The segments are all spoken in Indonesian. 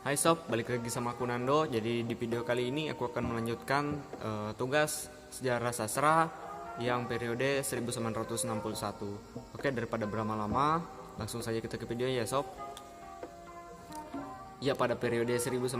Hai sob, balik lagi sama aku Nando. Jadi di video kali ini aku akan melanjutkan tugas sejarah sastra yang periode 1961. Oke, daripada berlama-lama, langsung saja kita ke video ya sob. Ya, pada periode 1961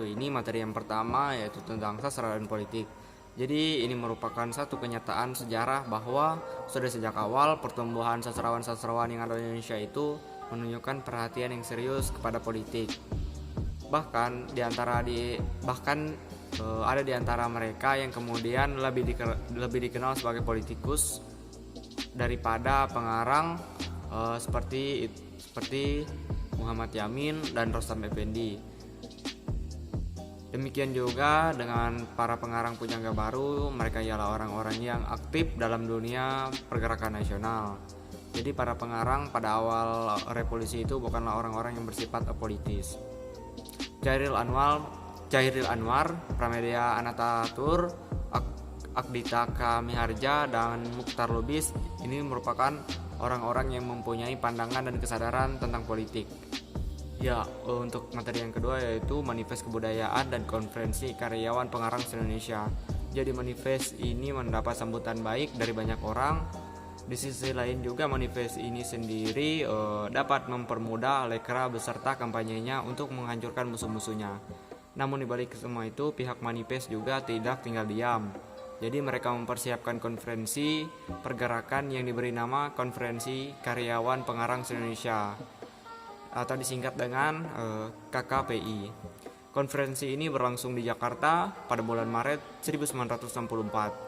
ini materi yang pertama yaitu tentang sastra dan politik. Jadi ini merupakan satu kenyataan sejarah bahwa sudah sejak awal pertumbuhan sastrawan-sastrawan yang ada di Indonesia itu menunjukkan perhatian yang serius kepada politik. Bahkan ada di antara mereka yang kemudian lebih dikenal sebagai politikus daripada pengarang seperti Muhammad Yamin dan Rostam Effendi. Demikian juga dengan para pengarang pujangga baru, mereka ialah orang-orang yang aktif dalam dunia pergerakan nasional. Jadi para pengarang pada awal revolusi itu bukanlah orang-orang yang bersifat apolitis. Chairil Anwar, Pramedia Anantatur, Akdita Kamiharja, dan Mukhtar Lubis ini merupakan orang-orang yang mempunyai pandangan dan kesadaran tentang politik. Ya, untuk materi yang kedua yaitu Manifest Kebudayaan dan Konferensi Karyawan Pengarang se-Indonesia. Jadi manifest ini mendapat sambutan baik dari banyak orang. Di sisi lain juga manifest ini sendiri dapat mempermudah Lekra beserta kampanyenya untuk menghancurkan musuh-musuhnya. Namun dibalik semua itu, pihak manifest juga tidak tinggal diam. Jadi mereka mempersiapkan konferensi pergerakan yang diberi nama Konferensi Karyawan Pengarang se-Indonesia atau disingkat dengan KKPI. Konferensi ini berlangsung di Jakarta pada bulan Maret 1964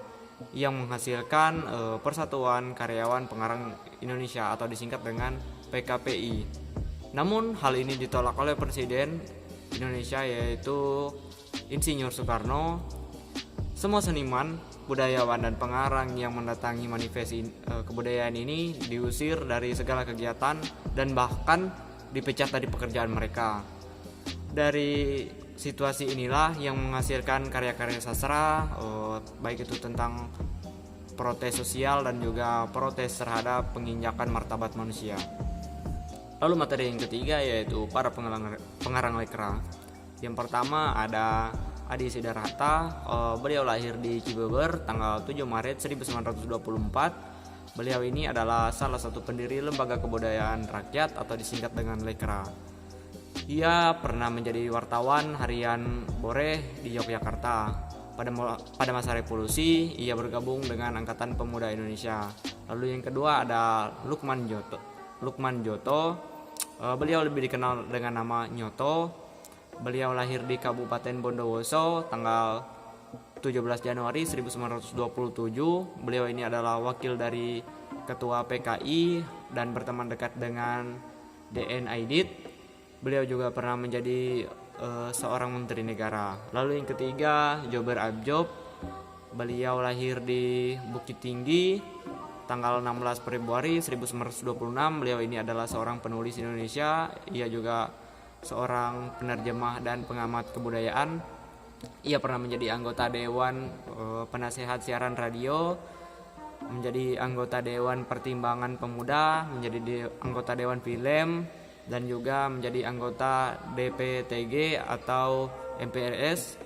yang menghasilkan Persatuan Karyawan Pengarang Indonesia atau disingkat dengan PKPI. Namun hal ini ditolak oleh Presiden Indonesia yaitu Insinyur Soekarno. Semua seniman, budayawan, dan pengarang yang mendatangi manifest kebudayaan ini diusir dari segala kegiatan dan bahkan dipecat dari pekerjaan mereka. Dari situasi inilah yang menghasilkan karya-karya sastra, baik itu tentang protes sosial dan juga protes terhadap penginjakan martabat manusia. Lalu materi yang ketiga yaitu para pengarang Lekra. Yang pertama ada Adi Sidarata. Beliau lahir di Cibeber tanggal 7 Maret 1924. Beliau ini adalah salah satu pendiri Lembaga Kebudayaan Rakyat atau disingkat dengan Lekra. Ia pernah menjadi wartawan harian Boreh di Yogyakarta. Pada masa revolusi, ia bergabung dengan Angkatan Pemuda Indonesia. Lalu yang kedua ada Lukman Joto. Beliau lebih dikenal dengan nama Nyoto. Beliau lahir di Kabupaten Bondowoso tanggal 17 Januari 1927. Beliau ini adalah wakil dari Ketua PKI dan berteman dekat dengan DN Aidit. Beliau juga pernah menjadi seorang menteri negara. Lalu yang ketiga, Jober Abjob. Beliau lahir di Bukit Tinggi tanggal 16 Februari 1926. Beliau ini adalah seorang penulis Indonesia. Ia juga seorang penerjemah dan pengamat kebudayaan. Ia pernah menjadi anggota Dewan Penasehat Siaran Radio, menjadi anggota Dewan Pertimbangan Pemuda, menjadi anggota Dewan Film, dan juga menjadi anggota DPTG atau MPRS,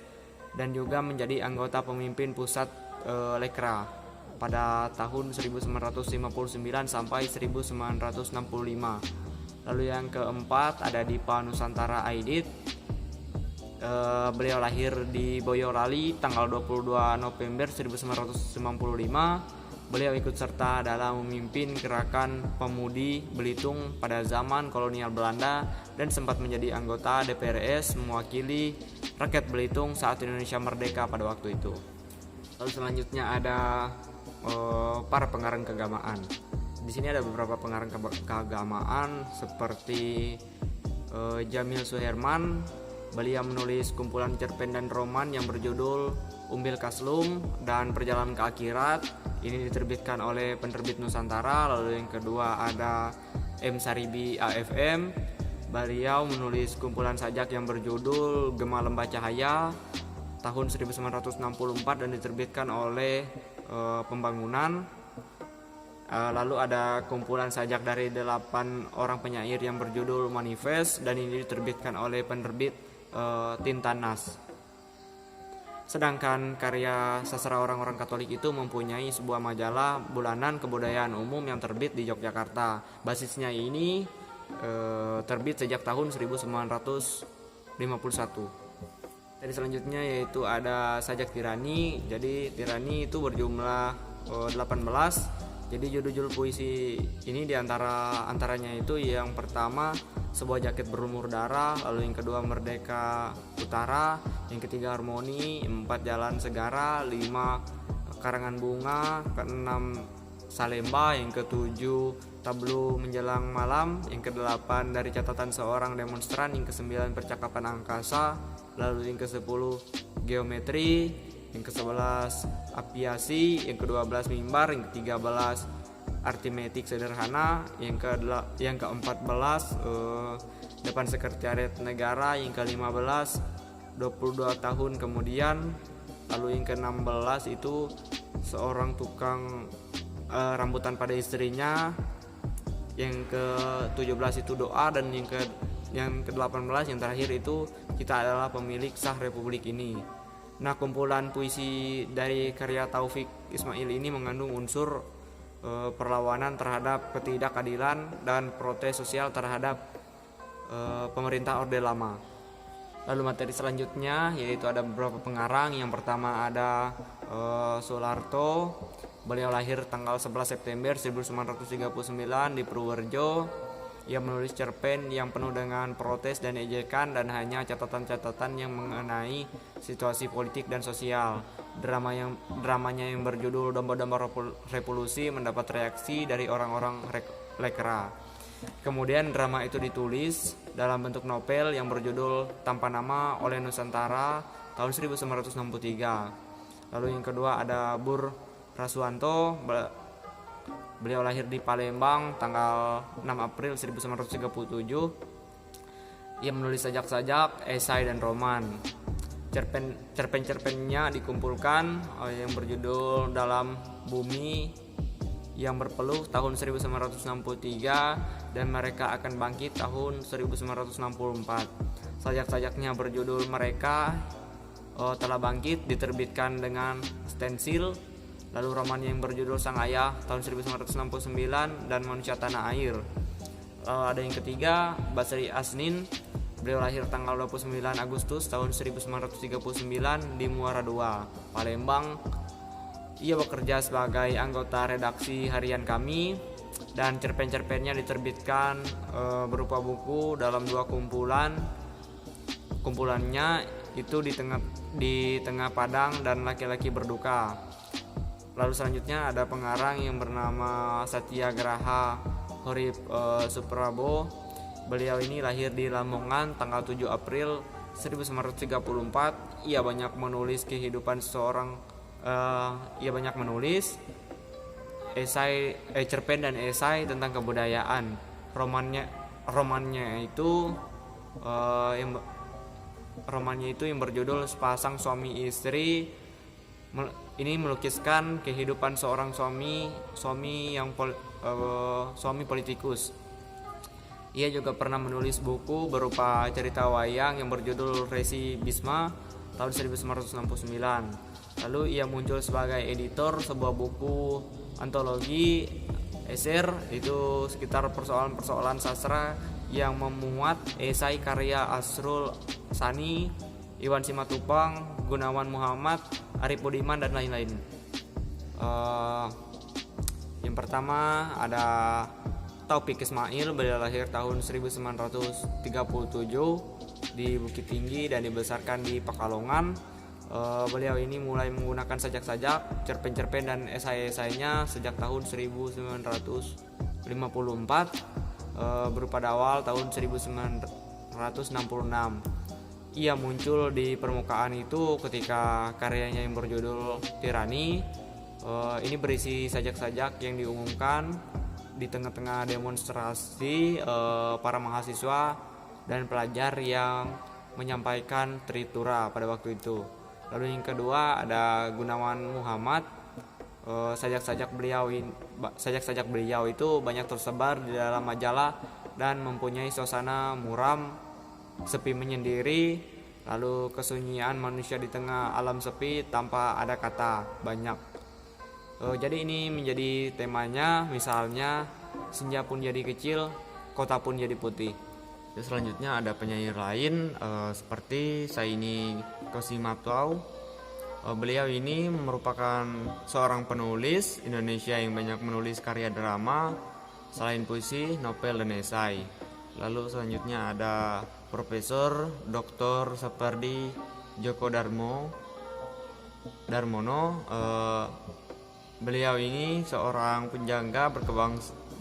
dan juga menjadi anggota pemimpin pusat Lekra pada tahun 1959 sampai 1965. Lalu yang keempat ada Dipa Nusantara Aidit. Beliau lahir di Boyolali tanggal 22 November 1995. Beliau ikut serta dalam memimpin gerakan pemudi Belitung pada zaman kolonial Belanda dan sempat menjadi anggota DPRS mewakili rakyat Belitung saat Indonesia merdeka pada waktu itu. Lalu selanjutnya ada para pengarang keagamaan. Di sini ada beberapa pengarang keagamaan seperti Jamil Suherman. Beliau menulis kumpulan cerpen dan roman yang berjudul Umbil Kaslum dan Perjalanan ke Akhirat. Ini diterbitkan oleh penerbit Nusantara. Lalu yang kedua ada M. Saribi AFM. Beliau menulis kumpulan sajak yang berjudul Gema Lembah Cahaya tahun 1964 dan diterbitkan oleh Pembangunan. Lalu ada kumpulan sajak dari 8 orang penyair yang berjudul Manifest, dan ini diterbitkan oleh penerbit Tintanas. Sedangkan karya sastra orang-orang Katolik itu mempunyai sebuah majalah bulanan kebudayaan umum yang terbit di Yogyakarta. Basisnya ini terbit sejak tahun 1951. Dari selanjutnya yaitu ada sajak tirani. Jadi tirani itu berjumlah 18. Jadi judul-judul puisi ini antaranya itu yang pertama sebuah jaket berlumur darah, lalu yang kedua Merdeka Utara, yang ketiga Harmoni, 4 Jalan Segara, 5 Karangan Bunga, ke-6 Salemba, yang ke-7 Tablu Menjelang Malam, yang ke-8 Dari Catatan Seorang Demonstran, yang ke-9 Percakapan Angkasa, lalu yang ke-10 Geometri, yang ke-11 Apiasi, yang ke-12 Mimbar, yang ke-13 Artimetik Sederhana, yang ke-14 Depan Sekretariat Negara, yang ke-15 22 tahun kemudian, lalu yang ke-16 itu Seorang Tukang Rambutan pada Istrinya, yang ke-17 itu Doa, dan yang ke-18 yang terakhir itu Kita Adalah Pemilik Sah Republik Ini. Nah, kumpulan puisi dari karya Taufik Ismail ini mengandung unsur perlawanan terhadap ketidakadilan dan protes sosial terhadap pemerintah Orde Lama. Lalu materi selanjutnya yaitu ada beberapa pengarang. Yang pertama ada Soelarto. Beliau lahir tanggal 11 September 1939 di Purworejo. Ia menulis cerpen yang penuh dengan protes dan ejekan dan hanya catatan-catatan yang mengenai situasi politik dan sosial. Dramanya yang berjudul Domba-Domba Revolusi mendapat reaksi dari orang-orang lekra. Kemudian drama itu ditulis dalam bentuk novel yang berjudul Tanpa Nama oleh Nusantara tahun 1963. Lalu yang kedua ada Bur Rasuanto. Beliau lahir di Palembang tanggal 6 April 1937. Ia menulis sajak-sajak, esai, dan roman. Cerpen-cerpennya dikumpulkan yang berjudul Dalam Bumi yang Berpeluh tahun 1963 dan Mereka Akan Bangkit tahun 1964. Sajak-sajaknya berjudul Mereka Telah Bangkit diterbitkan dengan stensil. Lalu romannya yang berjudul Sang Ayah tahun 1969 dan Manusia Tanah Air. Ada yang ketiga Basri Asnin. Beliau lahir tanggal 29 Agustus tahun 1939 di Muara II, Palembang. Ia bekerja sebagai anggota redaksi harian Kami dan cerpen-cerpennya diterbitkan berupa buku dalam 2 kumpulan. Kumpulannya itu di tengah Padang dan Laki-laki Berduka. Lalu selanjutnya ada pengarang yang bernama Satyagraha Horib Suprabo. Beliau ini lahir di Lamongan tanggal 7 April 1934. Ia banyak menulis kehidupan seseorang. Ia banyak menulis cerpen dan esai tentang kebudayaan. Romannya itu yang berjudul Sepasang Suami Istri. Ini melukiskan kehidupan seorang suami politikus. Ia juga pernah menulis buku berupa cerita wayang yang berjudul Resi Bisma tahun 1969. Lalu ia muncul sebagai editor sebuah buku antologi eser, itu sekitar persoalan-persoalan sastra yang memuat esai karya Asrul Sani, Iwan Simatupang, Gunawan Muhammad, Arif Budiman, dan lain-lain. Yang pertama ada Taufik Ismail. Beliau lahir tahun 1937 di Bukit Tinggi dan dibesarkan di Pekalongan. Beliau ini mulai menggunakan sajak-sajak, cerpen-cerpen, dan esai-esainya sejak tahun 1954 berupa awal tahun 1966. Ia muncul di permukaan itu ketika karyanya yang berjudul Tirani. Ini berisi sajak-sajak yang diumumkan di tengah-tengah demonstrasi para mahasiswa dan pelajar yang menyampaikan tritura pada waktu itu. Lalu yang kedua ada Gunawan Muhammad. Sajak-sajak beliau itu banyak tersebar di dalam majalah dan mempunyai suasana muram, sepi menyendiri, lalu kesunyian manusia di tengah alam sepi tanpa ada kata banyak. Jadi ini menjadi temanya, misalnya senja pun jadi kecil, kota pun jadi putih. Selanjutnya ada penyair lain seperti Saini Kosimatau. Beliau ini merupakan seorang penulis Indonesia yang banyak menulis karya drama selain puisi, novel, dan esai. Lalu selanjutnya ada Profesor Dr. Sapardi Djoko Darmono. Beliau ini seorang penjaga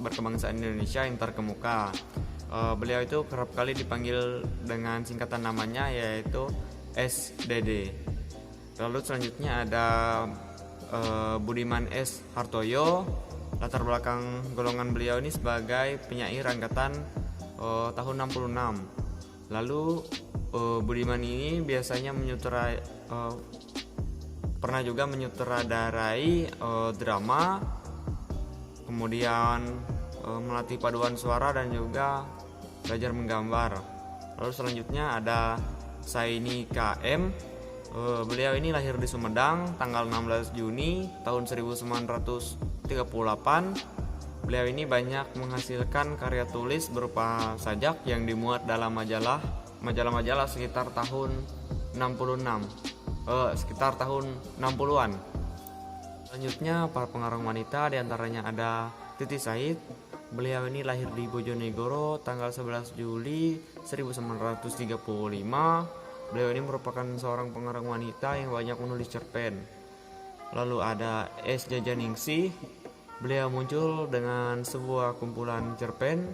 berkebangsaan Indonesia yang terkemuka. Beliau itu kerap kali dipanggil dengan singkatan namanya yaitu SDD. Lalu selanjutnya ada Budiman S. Hartoyo. Latar belakang golongan beliau ini sebagai penyair angkatan tahun 66. Lalu Budiman ini biasanya pernah juga menyutradarai drama, kemudian melatih paduan suara dan juga belajar menggambar. Lalu selanjutnya ada Saini KM. Beliau ini lahir di Sumedang tanggal 16 Juni tahun 1938. Beliau ini banyak menghasilkan karya tulis berupa sajak yang dimuat dalam majalah-majalah sekitar tahun 60-an. Selanjutnya para pengarang wanita, diantaranya ada Titi Said. Beliau ini lahir di Bojonegoro tanggal 11 Juli 1935. Beliau ini merupakan seorang pengarang wanita yang banyak menulis cerpen. Lalu ada S. Jajaningsih. Beliau muncul dengan sebuah kumpulan cerpen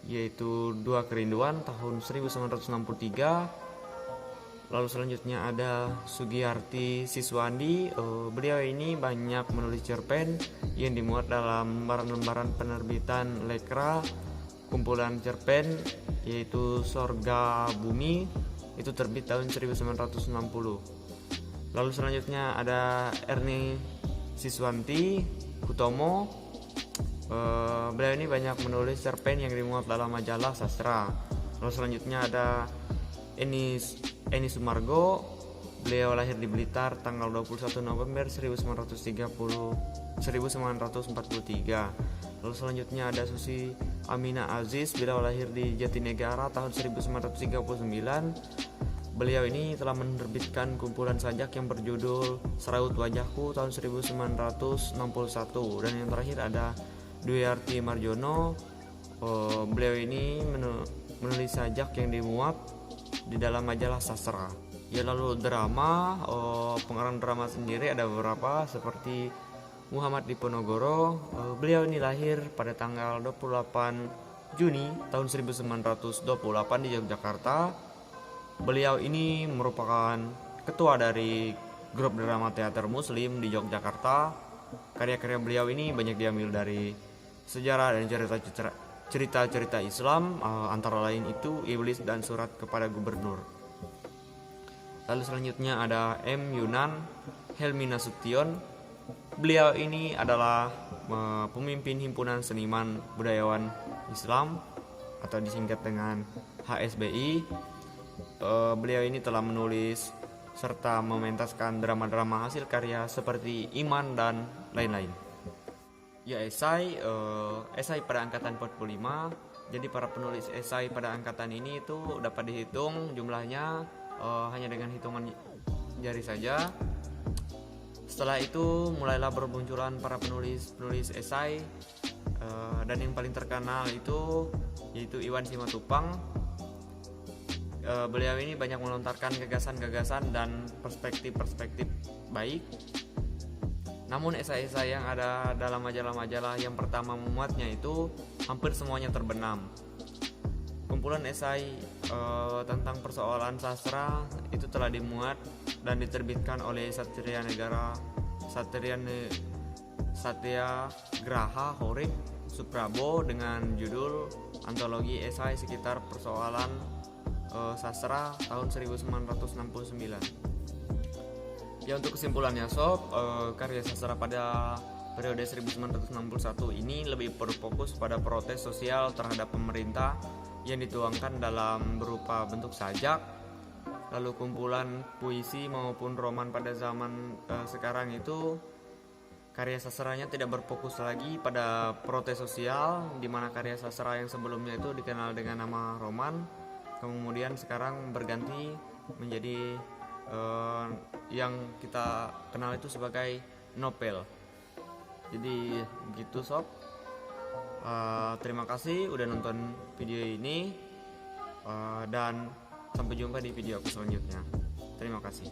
yaitu Dua Kerinduan tahun 1963. Lalu selanjutnya ada Sugiyarti Siswandi. Beliau ini banyak menulis cerpen yang dimuat dalam lembaran-lembaran penerbitan Lekra. Kumpulan cerpen yaitu Sorga Bumi, itu terbit tahun 1960. Lalu selanjutnya ada Erni Siswanti Hutomo. Beliau ini banyak menulis cerpen yang dimuat dalam majalah sastra. Lalu selanjutnya ada Eni Sumargo. Beliau lahir di Blitar tanggal 21 November 1943. Lalu selanjutnya ada Susi Amina Aziz. Beliau lahir di Jatinegara tahun 1939. Beliau ini telah menerbitkan kumpulan sajak yang berjudul Seraut Wajahku tahun 1961. Dan yang terakhir ada Dwiarti Marjono. Beliau ini menulis sajak yang dimuat di dalam majalah sastra. Ya, lalu drama, pengarang drama sendiri ada beberapa seperti Muhammad Diponegoro. Beliau ini lahir pada tanggal 28 Juni tahun 1928 di Yogyakarta. Beliau ini merupakan ketua dari grup drama teater muslim di Yogyakarta. Karya-karya beliau ini banyak diambil dari sejarah dan cerita-cerita Islam, antara lain itu Iblis dan Surat kepada Gubernur. Lalu selanjutnya ada M. Yunan Helmi Nasution. Beliau ini adalah pemimpin himpunan seniman budayawan Islam atau disingkat dengan HSBI. Beliau ini telah menulis serta mementaskan drama-drama hasil karya seperti Iman dan lain-lain. Ya, esai pada angkatan 45. Jadi para penulis esai pada angkatan ini itu dapat dihitung jumlahnya hanya dengan hitungan jari saja. Setelah itu mulailah bermunculan para penulis esai, dan yang paling terkenal itu yaitu Iwan Simatupang. Beliau ini banyak melontarkan gagasan-gagasan dan perspektif-perspektif baik. Namun esai-esai yang ada dalam majalah-majalah yang pertama memuatnya itu hampir semuanya terbenam. Kumpulan esai tentang persoalan sastra itu telah dimuat dan diterbitkan oleh Satyagraha Horib Suprabo dengan judul Antologi Esai Sekitar Persoalan Sastra tahun 1969. Ya untuk kesimpulannya sob, karya sastra pada periode 1961 ini lebih berfokus pada protes sosial terhadap pemerintah yang dituangkan dalam berupa bentuk sajak. Lalu kumpulan puisi maupun roman pada zaman sekarang itu karya sastranya tidak berfokus lagi pada protes sosial, di mana karya sastra yang sebelumnya itu dikenal dengan nama roman, kemudian sekarang berganti menjadi yang kita kenal itu sebagai novel. Jadi begitu sob. Terima kasih udah nonton video ini, dan sampai jumpa di video aku selanjutnya. Terima kasih.